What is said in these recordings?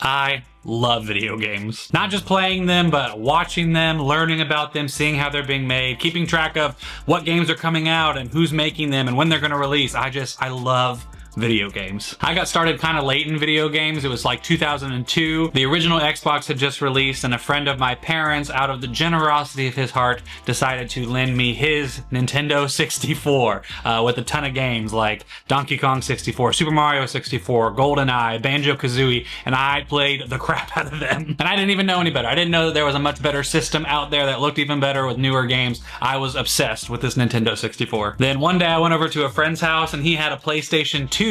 I love video games. Not just playing them, but watching them, learning about them, seeing how they're being made, keeping track of what games are coming out and who's making them and when they're gonna release. I love video games. I got started kind of late in video games. It was like 2002. The original Xbox had just released, and a friend of my parents, out of the generosity of his heart, decided to lend me his Nintendo 64 with a ton of games like Donkey Kong 64, Super Mario 64, GoldenEye, Banjo-Kazooie, and I played the crap out of them. And I didn't even know any better. I didn't know that there was a much better system out there that looked even better with newer games. I was obsessed with this Nintendo 64. Then one day I went over to a friend's house and he had a PlayStation 2,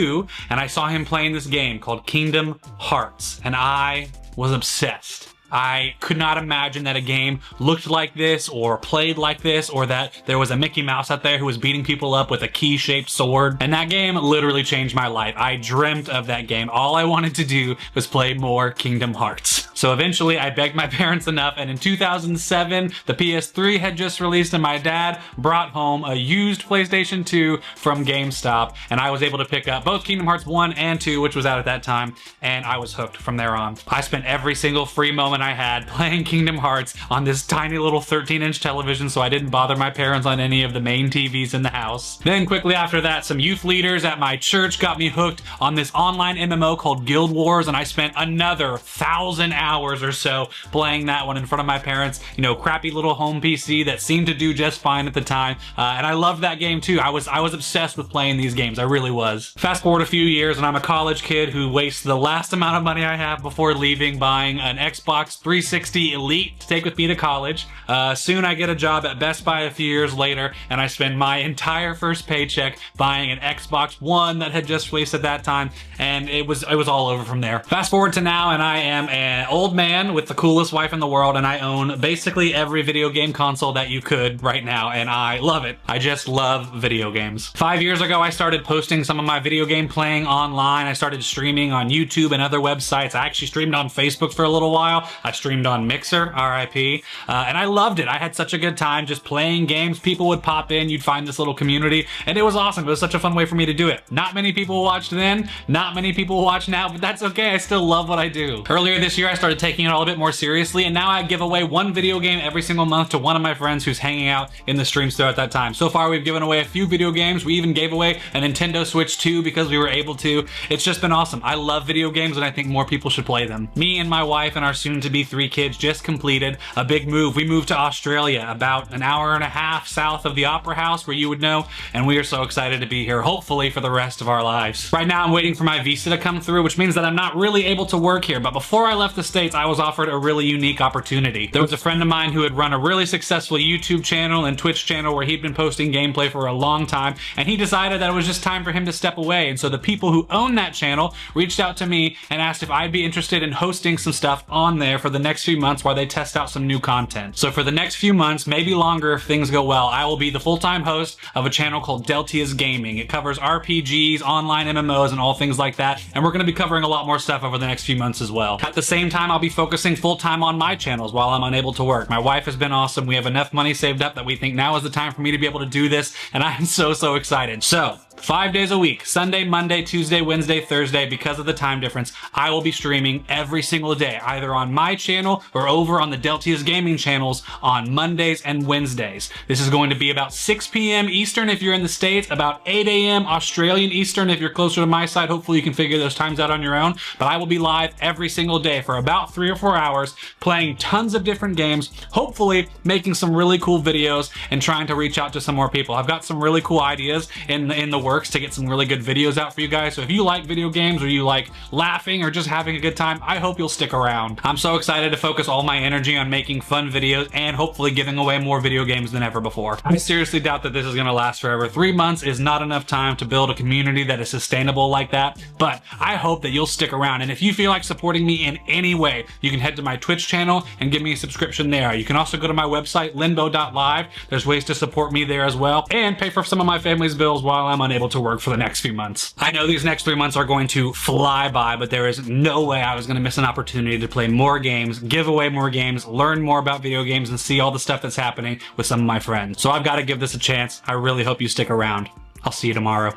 and I saw him playing this game called Kingdom Hearts, and I was obsessed. I could not imagine that a game looked like this or played like this, or that there was a Mickey Mouse out there who was beating people up with a key-shaped sword. And that game literally changed my life. I dreamt of that game. All I wanted to do was play more Kingdom Hearts. So eventually I begged my parents enough, and in 2007 the PS3 had just released and my dad brought home a used PlayStation 2 from GameStop, and I was able to pick up both Kingdom Hearts 1 and 2, which was out at that time, and I was hooked from there on. I spent every single free moment I had playing Kingdom Hearts on this tiny little 13-inch television, so I didn't bother my parents on any of the main TVs in the house. Then quickly after that, some youth leaders at my church got me hooked on this online MMO called Guild Wars, and I spent another 1,000 hours or so playing that one in front of my parents, you know, crappy little home PC that seemed to do just fine at the time, and I loved that game too. I was obsessed with playing these games. I really was. Fast forward a few years and I'm a college kid who wastes the last amount of money I have before leaving buying an Xbox 360 Elite to take with me to college. Soon I get a job at Best Buy a few years later, and I spend my entire first paycheck buying an Xbox One that had just released at that time, and it was all over from there. Fast forward to now, and I am an old man with the coolest wife in the world, and I own basically every video game console that you could right now, and I love it. I just love video games. 5 years ago, I started posting some of my video game playing online. I started streaming on YouTube and other websites. I actually streamed on Facebook for a little while. I streamed on Mixer, RIP, and I loved it. I had such a good time just playing games. People would pop in, you'd find this little community, and it was awesome. It was such a fun way for me to do it. Not many people watched then, not many people watch now, but that's okay. I still love what I do. Earlier this year, I started taking it all a bit more seriously, and now I give away one video game every single month to one of my friends who's hanging out in the stream store at that time. So far, we've given away a few video games. We even gave away a Nintendo Switch 2 because we were able to. It's just been awesome. I love video games, and I think more people should play them. Me and my wife and our soon-to-be 3 kids just completed a big move. We moved to Australia, about an hour and a half south of the Opera House, where you would know, and we are so excited to be here, hopefully for the rest of our lives. Right now, I'm waiting for my visa to come through, which means that I'm not really able to work here, but before I left the States, I was offered a really unique opportunity. There was a friend of mine who had run a really successful YouTube channel and Twitch channel where he'd been posting gameplay for a long time, and he decided that it was just time for him to step away, and so the people who own that channel reached out to me and asked if I'd be interested in hosting some stuff on there for the next few months while they test out some new content. So for the next few months, maybe longer if things go well, I will be the full-time host of a channel called Deltia's Gaming. It covers RPGs, online MMOs, and all things like that, and we're going to be covering a lot more stuff over the next few months as well. At the same time, I'll be focusing full-time on my channels while I'm unable to work. My wife has been awesome. We have enough money saved up that we think now is the time for me to be able to do this, and I'm so excited. So 5 days a week, Sunday, Monday, Tuesday, Wednesday, Thursday, because of the time difference, I will be streaming every single day, either on my channel or over on the Deltia's Gaming channels on Mondays and Wednesdays. This is going to be about 6 p.m. Eastern if you're in the States, about 8 a.m. Australian Eastern if you're closer to my side. Hopefully you can figure those times out on your own, but I will be live every single day for about 3 or 4 hours, playing tons of different games, hopefully making some really cool videos and trying to reach out to some more people. I've got some really cool ideas in the works to get some really good videos out for you guys. So if you like video games or you like laughing or just having a good time, I hope you'll stick around. I'm so excited to focus all my energy on making fun videos and hopefully giving away more video games than ever before. I seriously doubt that this is going to last forever. 3 months is not enough time to build a community that is sustainable like that, but I hope that you'll stick around. And if you feel like supporting me in any way, you can head to my Twitch channel and give me a subscription there. You can also go to my website, lynnbo.live. There's ways to support me there as well, and pay for some of my family's bills while I'm unable to work for the next few months. I know these next 3 months are going to fly by, but there is no way I was going to miss an opportunity to play more games, give away more games, learn more about video games, and see all the stuff that's happening with some of my friends. So I've got to give this a chance. I really hope you stick around. I'll see you tomorrow.